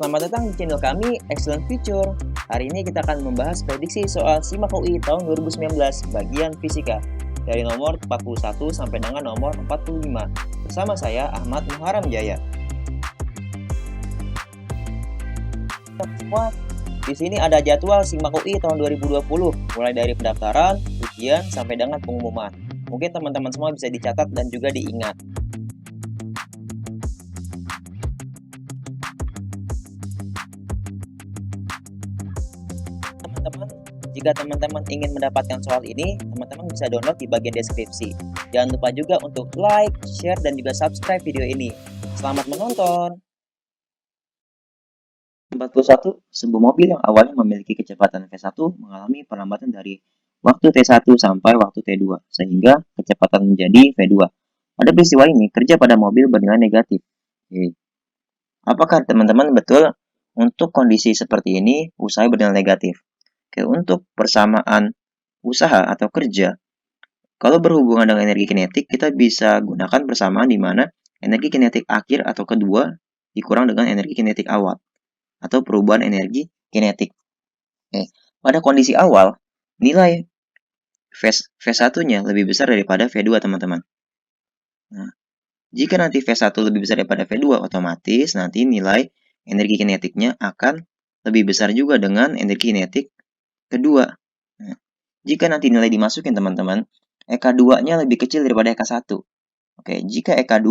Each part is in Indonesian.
Selamat datang di channel kami, Excellent Future. Hari ini kita akan membahas prediksi soal SIMAK UI tahun 2019 bagian fisika dari nomor 41 sampai dengan nomor 45. Bersama saya, Ahmad Muharam Jaya. Semua di sini ada jadwal SIMAK UI tahun 2020, mulai dari pendaftaran, ujian, sampai dengan pengumuman. Mungkin teman-teman semua bisa dicatat dan juga diingat. Teman-teman, jika teman-teman ingin mendapatkan soal ini, teman-teman bisa download di bagian deskripsi. Jangan lupa juga untuk like, share, dan juga subscribe video ini. Selamat menonton! 41. Sebuah mobil yang awalnya memiliki kecepatan V1 mengalami perlambatan dari waktu T1 sampai waktu T2, sehingga kecepatan menjadi V2. Pada peristiwa ini, kerja pada mobil bernilai negatif. Apakah teman-teman betul untuk kondisi seperti ini, usaha bernilai negatif? Untuk persamaan usaha atau kerja, kalau berhubungan dengan energi kinetik, kita bisa gunakan persamaan di mana energi kinetik akhir atau kedua dikurang dengan energi kinetik awal, atau perubahan energi kinetik. Pada kondisi awal, nilai V1-nya lebih besar daripada V2, teman-teman. Nah, jika nanti V1 lebih besar daripada V2, otomatis nanti nilai energi kinetiknya akan lebih besar juga dengan energi kinetik kedua. Nah, jika nanti nilai dimasukin, teman-teman, EK2-nya lebih kecil daripada EK1. Jika EK2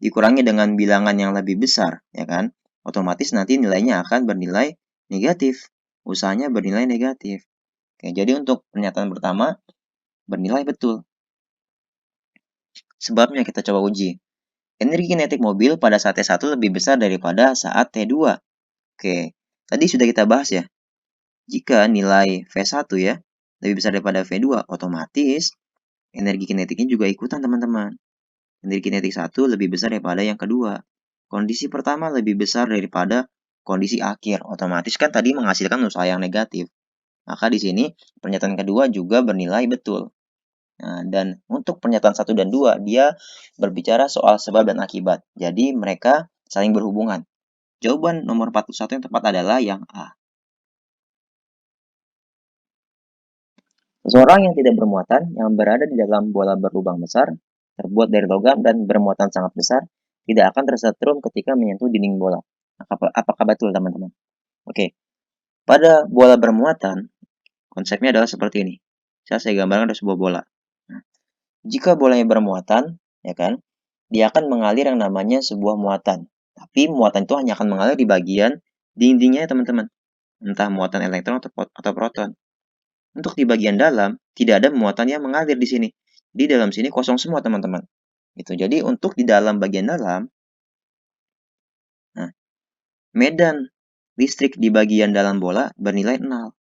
dikurangi dengan bilangan yang lebih besar, ya kan, otomatis nanti nilainya akan bernilai negatif. Usahanya bernilai negatif. Jadi untuk pernyataan pertama, bernilai betul. Sebabnya kita coba uji. Energi kinetik mobil pada saat T1 lebih besar daripada saat T2. Tadi sudah kita bahas ya. Jika nilai V1 ya lebih besar daripada V2, otomatis energi kinetiknya juga ikutan, teman-teman. Energi kinetik 1 lebih besar daripada yang kedua. Kondisi pertama lebih besar daripada kondisi akhir. Otomatis kan tadi menghasilkan usaha yang negatif. Maka di sini pernyataan kedua juga bernilai betul. Nah, dan untuk pernyataan 1 dan 2, dia berbicara soal sebab dan akibat. Jadi mereka saling berhubungan. Jawaban nomor 41 yang tepat adalah yang A. Seseorang yang tidak bermuatan, yang berada di dalam bola berlubang besar, terbuat dari logam dan bermuatan sangat besar, tidak akan tersetrum ketika menyentuh dinding bola. Apakah betul, teman-teman? Pada bola bermuatan, konsepnya adalah seperti ini. Saya gambarkan ada sebuah bola. Nah, jika bolanya bermuatan, ya kan, dia akan mengalir yang namanya sebuah muatan. Tapi muatan itu hanya akan mengalir di bagian dindingnya, teman-teman. Entah muatan elektron atau proton. Untuk di bagian dalam, tidak ada muatan yang mengalir di sini. Di dalam sini kosong semua, teman-teman. Jadi untuk di dalam bagian dalam, nah, medan listrik di bagian dalam bola bernilai 0.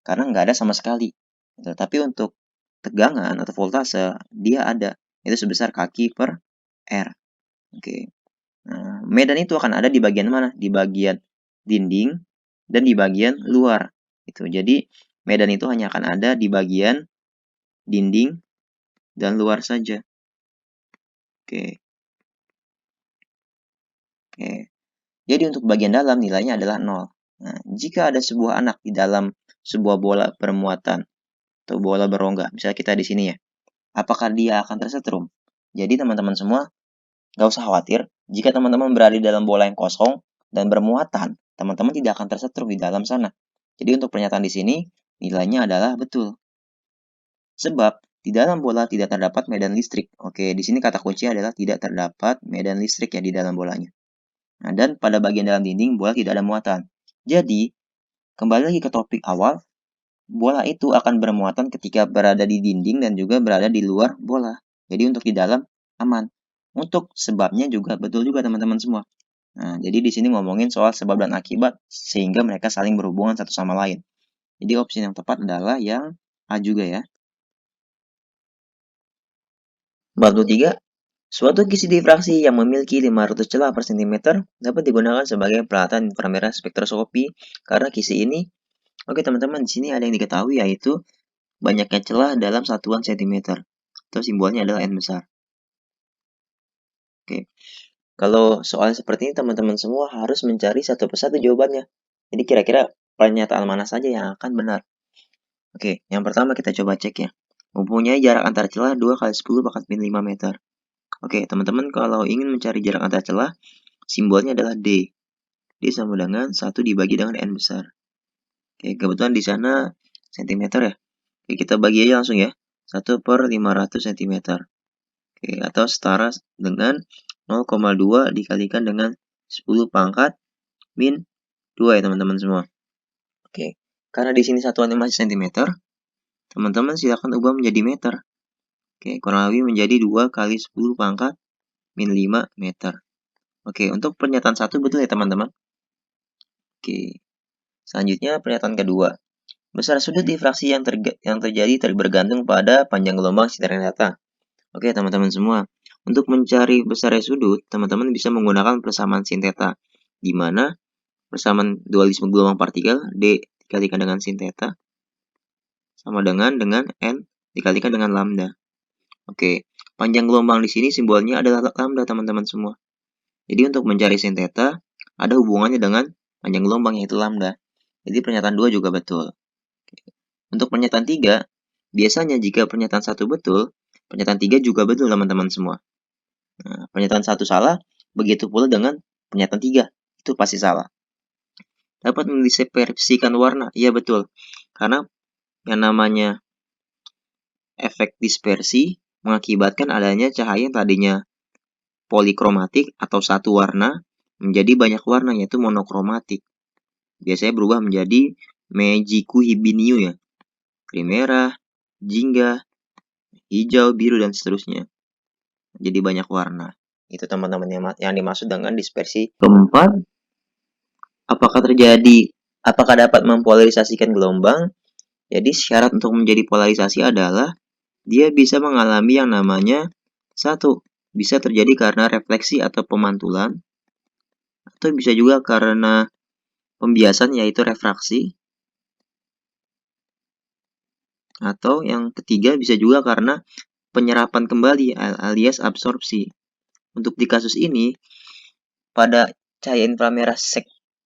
Karena nggak ada sama sekali. Tapi untuk tegangan atau voltase, dia ada. Itu sebesar kaki per R. Nah, medan itu akan ada di bagian mana? Di bagian dinding dan di bagian luar. Jadi medan itu hanya akan ada di bagian dinding dan luar saja. Jadi untuk bagian dalam nilainya adalah 0. Nah, jika ada sebuah anak di dalam sebuah bola bermuatan atau bola berongga, misalnya kita di sini ya, apakah dia akan tersetrum? Jadi teman-teman semua, nggak usah khawatir. Jika teman-teman berada di dalam bola yang kosong dan bermuatan, teman-teman tidak akan tersetrum di dalam sana. Jadi untuk pernyataan di sini, nilainya adalah betul. Sebab di dalam bola tidak terdapat medan listrik. Di sini kata kunci adalah tidak terdapat medan listrik ya di dalam bolanya. Nah, dan pada bagian dalam dinding, bola tidak ada muatan. Jadi, kembali lagi ke topik awal, bola itu akan bermuatan ketika berada di dinding dan juga berada di luar bola. Jadi untuk di dalam aman. Untuk sebabnya juga betul juga, teman-teman semua. Nah, jadi di sini ngomongin soal sebab dan akibat sehingga mereka saling berhubungan satu sama lain. Jadi opsi yang tepat adalah yang A juga ya. 43. Suatu kisi difraksi yang memiliki 500 celah per cm dapat digunakan sebagai peralatan inframerah spektroskopi karena kisi ini, teman-teman, di sini ada yang diketahui yaitu banyaknya celah dalam satuan cm atau simbolnya adalah N besar. Kalau soal seperti ini teman-teman semua harus mencari satu persatu jawabannya. Jadi kira-kira pernyataan mana saja yang akan benar. Oke, yang pertama kita coba cek ya. Mempunyai jarak antar celah 2 kali 10 pangkat min 5 meter. Oke, teman-teman kalau ingin mencari jarak antar celah, simbolnya adalah D. D sama dengan 1 dibagi dengan N besar. Oke, kebetulan di sana sentimeter ya. Oke, kita bagi aja langsung ya. 1 per 500 cm. Oke, atau setara dengan 0,2 dikalikan dengan 10 pangkat min 2 ya teman-teman semua. Oke, karena di sini satuannya masih cm, teman-teman silakan ubah menjadi meter. Oke, kurang lebih menjadi 2 kali 10 pangkat min 5 meter. Oke, untuk pernyataan 1 betul ya teman-teman. Oke, selanjutnya pernyataan kedua. Besar sudut difraksi yang terjadi bergantung pada panjang gelombang sinar data. Oke, teman-teman semua. Untuk mencari besarnya sudut, teman-teman bisa menggunakan persamaan sin theta, di mana persamaan dualisme gelombang partikel D dikalikan dengan sin theta sama dengan N dikalikan dengan lambda. Oke, panjang gelombang di sini simbolnya adalah lambda, teman-teman semua. Jadi untuk mencari sin theta, ada hubungannya dengan panjang gelombang yaitu lambda. Jadi pernyataan 2 juga betul. Untuk pernyataan 3, biasanya jika pernyataan 1 betul, pernyataan 3 juga betul teman-teman semua. Nah, pernyataan 1 salah, begitu pula dengan pernyataan 3, itu pasti salah. Dapat mendispersikan warna, iya betul. Karena yang namanya efek dispersi mengakibatkan adanya cahaya yang tadinya polikromatik atau satu warna menjadi banyak warna yaitu monokromatik. Biasanya berubah menjadi Meiji-ku Hibiniu ya. Merah, jingga, hijau, biru, dan seterusnya. Jadi banyak warna. Itu teman-teman yang dimaksud dengan dispersi. Keempat, apakah dapat mempolarisasikan gelombang? Jadi syarat untuk menjadi polarisasi adalah dia bisa mengalami yang namanya satu, bisa terjadi karena refleksi atau pemantulan, atau bisa juga karena pembiasan yaitu refraksi, atau yang ketiga bisa juga karena penyerapan kembali alias absorpsi. Untuk di kasus ini, pada cahaya inframerah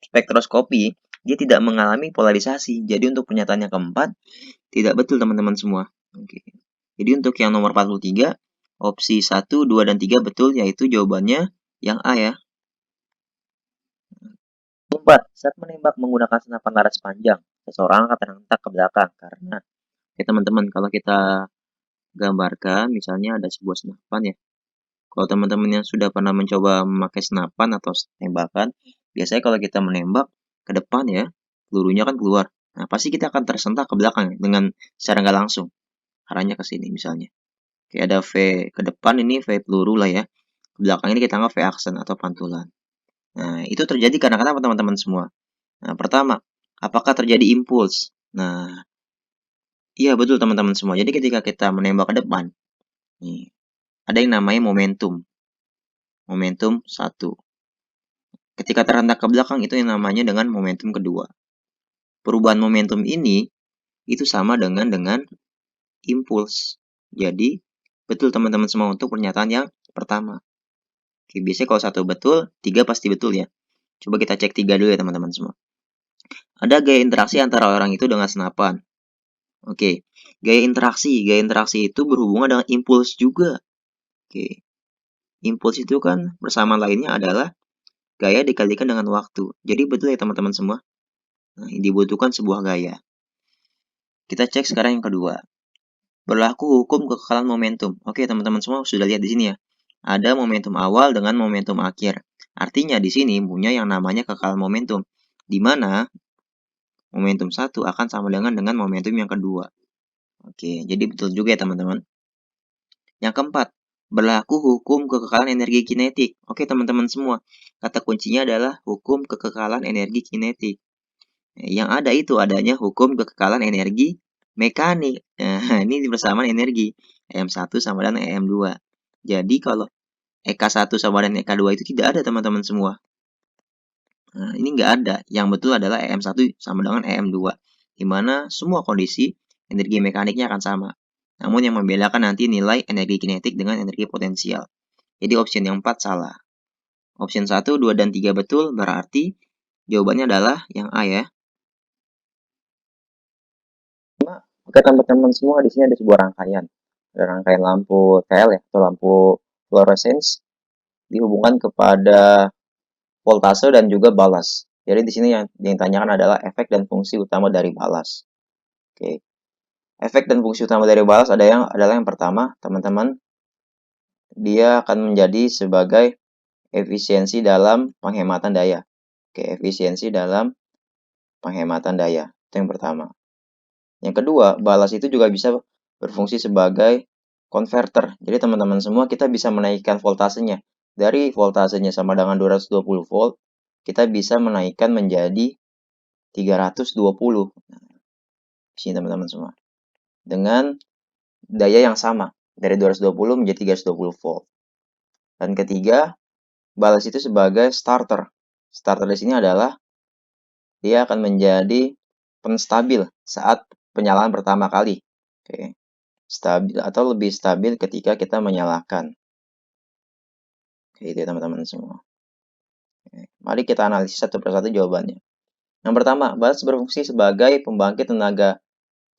spektroskopi, dia tidak mengalami polarisasi. Jadi untuk pernyataan yang keempat, tidak betul teman-teman semua. Oke. Jadi untuk yang nomor 43, opsi 1, 2, dan 3 betul, yaitu jawabannya yang A ya. 4. Saat menembak menggunakan senapan laras panjang, seseorang akan terhentak ke belakang karena, ya teman-teman, kalau kita gambarkan, misalnya ada sebuah senapan ya. Kalau teman-teman yang sudah pernah mencoba memakai senapan atau tembakan, biasanya kalau kita menembak ke depan ya, pelurunya kan keluar. Nah, pasti kita akan tersentak ke belakang dengan secara nggak langsung. Arahnya ke sini misalnya. Kayak ada V ke depan, ini V peluru lah ya. Ke belakang ini kita anggap V aksen atau pantulan. Nah, itu terjadi karena kenapa teman-teman semua? Nah, pertama, apakah terjadi impuls? Nah, iya betul teman-teman semua. Jadi ketika kita menembak ke depan, nih, ada yang namanya momentum. Momentum 1. Ketika terhentak ke belakang itu yang namanya dengan momentum kedua. Perubahan momentum ini itu sama dengan impuls. Jadi, betul teman-teman semua untuk pernyataan yang pertama. Oke, biasanya kalau 1 betul, 3 pasti betul ya. Coba kita cek 3 dulu ya teman-teman semua. Ada gaya interaksi antara orang itu dengan senapan. Oke, gaya interaksi itu berhubungan dengan impuls juga. Oke, impuls itu kan persamaan lainnya adalah gaya dikalikan dengan waktu. Jadi betul ya teman-teman semua. Nah, dibutuhkan sebuah gaya. Kita cek sekarang yang kedua. Berlaku hukum kekekalan momentum. Oke, teman-teman semua sudah lihat di sini ya. Ada momentum awal dengan momentum akhir. Artinya di sini punya yang namanya kekekalan momentum, di mana momentum 1 akan sama dengan momentum yang kedua. Oke, jadi betul juga ya teman-teman. Yang keempat, berlaku hukum kekekalan energi kinetik. Oke, teman-teman semua. Kata kuncinya adalah hukum kekekalan energi kinetik. Yang ada itu adanya hukum kekekalan energi mekanik. Nah, ini persamaan energi. EM1 sama dengan EM2. Jadi kalau EK1 sama dengan EK2 itu tidak ada teman-teman semua. Nah, ini nggak ada. Yang betul adalah EM1 sama dengan EM2. Di mana semua kondisi energi mekaniknya akan sama. Namun yang membedakan nanti nilai energi kinetik dengan energi potensial. Jadi opsi yang 4 salah. Option 1, 2, dan 3 betul, berarti jawabannya adalah yang A ya. Oke teman-teman semua, di sini ada sebuah rangkaian. Ada rangkaian lampu TL ya, atau lampu fluorescence dihubungkan kepada voltase dan juga balas. Jadi di sini yang ditanyakan adalah efek dan fungsi utama dari balas. Oke. Efek dan fungsi utama dari balas adalah yang pertama, teman-teman, dia akan menjadi sebagai efisiensi dalam penghematan daya. Oke, efisiensi dalam penghematan daya. Itu yang pertama. Yang kedua, balas itu juga bisa berfungsi sebagai converter. Jadi teman-teman semua, kita bisa menaikkan voltasenya. Dari voltasenya sama dengan 220 volt, kita bisa menaikkan menjadi 320. Nah, sini teman-teman semua. Dengan daya yang sama, dari 220 menjadi 320 volt. Dan ketiga, balas itu sebagai starter. Starter di sini adalah dia akan menjadi penstabil saat penyalaan pertama kali. Oke. Stabil atau lebih stabil ketika kita menyalakan. Oke, itu ya teman-teman semua. Oke. Mari kita analisis satu persatu jawabannya. Yang pertama, balas berfungsi sebagai pembangkit tenaga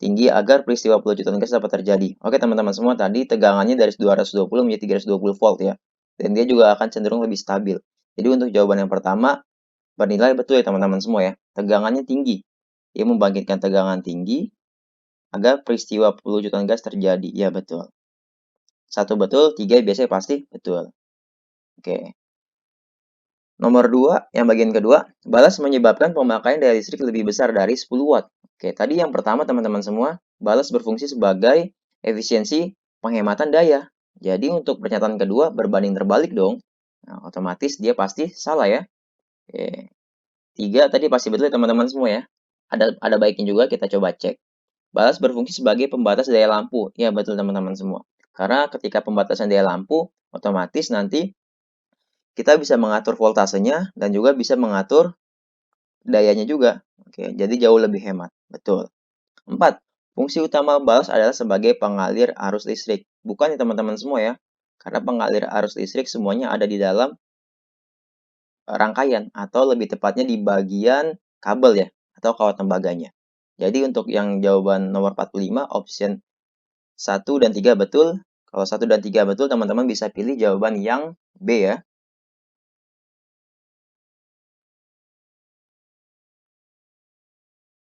tinggi agar peristiwa pelucutan gas dapat terjadi. Oke teman-teman semua, tadi tegangannya dari 220 menjadi 320 volt ya. Dan dia juga akan cenderung lebih stabil. Jadi untuk jawaban yang pertama, bernilai betul ya teman-teman semua ya. Tegangannya tinggi. Dia membangkitkan tegangan tinggi agar peristiwa pelucutan gas terjadi. Ya betul. Satu betul, tiga biasanya pasti betul. Oke. Nomor 2, yang bagian kedua, balas menyebabkan pemakaian daya listrik lebih besar dari 10 watt. Oke, tadi yang pertama teman-teman semua, balas berfungsi sebagai efisiensi penghematan daya. Jadi untuk pernyataan kedua berbanding terbalik dong. Nah, otomatis dia pasti salah ya. Oke. 3 tadi pasti betul ya teman-teman semua ya. Ada baiknya juga kita coba cek. Balas berfungsi sebagai pembatas daya lampu. Ya betul teman-teman semua. Karena ketika pembatasan daya lampu, otomatis nanti kita bisa mengatur voltasenya dan juga bisa mengatur dayanya juga. Oke, jadi jauh lebih hemat. Betul. 4. Fungsi utama balas adalah sebagai pengalir arus listrik. Bukan ya teman-teman semua ya. Karena pengalir arus listrik semuanya ada di dalam rangkaian atau lebih tepatnya di bagian kabel ya atau kawat tembaganya. Jadi untuk yang jawaban nomor 45, option 1 dan 3 betul. Kalau 1 dan 3 betul, teman-teman bisa pilih jawaban yang B ya.